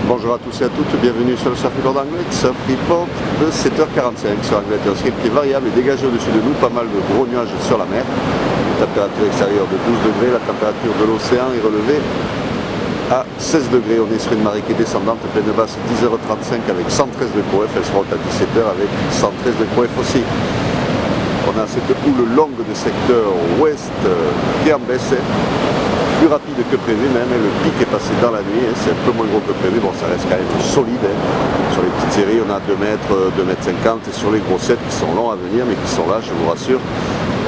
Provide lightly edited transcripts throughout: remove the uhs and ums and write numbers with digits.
Bonjour à tous et à toutes, bienvenue sur le Surf Report d'Anglet, Surf Report de 7h45 sur Anglet, un script qui est variable et dégagé au-dessus de nous, pas mal de gros nuages sur la mer. La température extérieure de 12 degrés, la température de l'océan est relevée à 16 degrés. On est sur une marée qui est descendante, pleine basse 10h35 avec 113 de QF, elle sera à 17h avec 113 de QF aussi. On a cette houle longue de secteur ouest qui est en baisse, plus rapide que prévu même, le pic est passé dans la nuit, c'est un peu moins gros que prévu, bon ça reste quand même solide. Sur les petites séries on a 2 mètres, 2 mètres 50 et sur les grossettes qui sont longs à venir mais qui sont là, je vous rassure,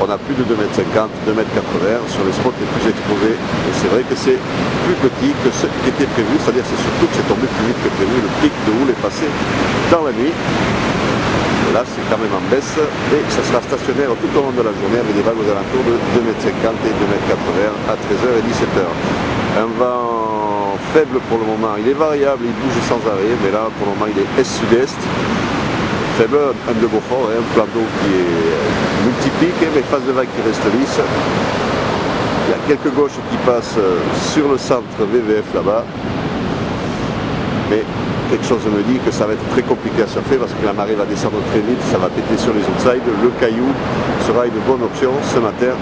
on a plus de 2 mètres 50, 2 mètres 80 sur les spots les plus exposés et c'est vrai que c'est plus petit que ce qui était prévu, c'est-à-dire c'est surtout que c'est tombé plus vite que prévu, le pic de houle est passé dans la nuit. Là c'est quand même en baisse et ça sera stationnaire tout au long de la journée avec des vagues aux alentours de 2,50 m et 2,80 m à 13h et 17h. Un vent faible pour le moment, il est variable, il bouge sans arrêt, mais là pour le moment il est est-sud-est. Faible, un de Beaufort, un plan d'eau qui est multiplique, mais phase de vague qui reste lisse. Il y a quelques gauches qui passent sur le centre VVF là-bas. Mais quelque chose me dit que ça va être très compliqué à surfer parce que la marée va descendre très vite, ça va péter sur les outsides, le caillou sera une bonne option ce matin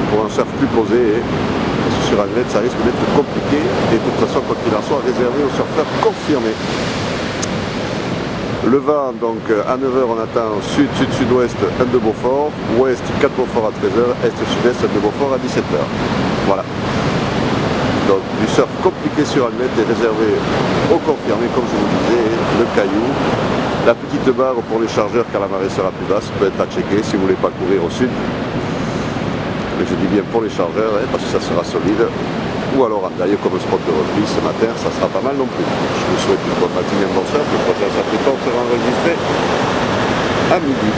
pour un surf plus posé et sur Anglet ça risque d'être compliqué et de toute façon quoi qu'il en soit réservé aux surfeurs confirmés. Le vent donc à 9h on attend sud-sud-sud-ouest 1 de Beaufort, ouest 4 Beaufort à 13h, est-sud-est 1 de Beaufort à 17h. Voilà. Donc du surf compliqué sur Anglet est réservé au confirmé, comme je vous disais, le caillou. La petite barre pour les chargeurs car la marée sera plus basse peut être à checker si vous ne voulez pas courir au sud. Mais je dis bien pour les chargeurs parce que ça sera solide. Ou alors en taille comme spot de repli ce matin, ça sera pas mal non plus. Je vous souhaite une bonne matinée, un bon surf. Le prochain surf report sera enregistré à midi.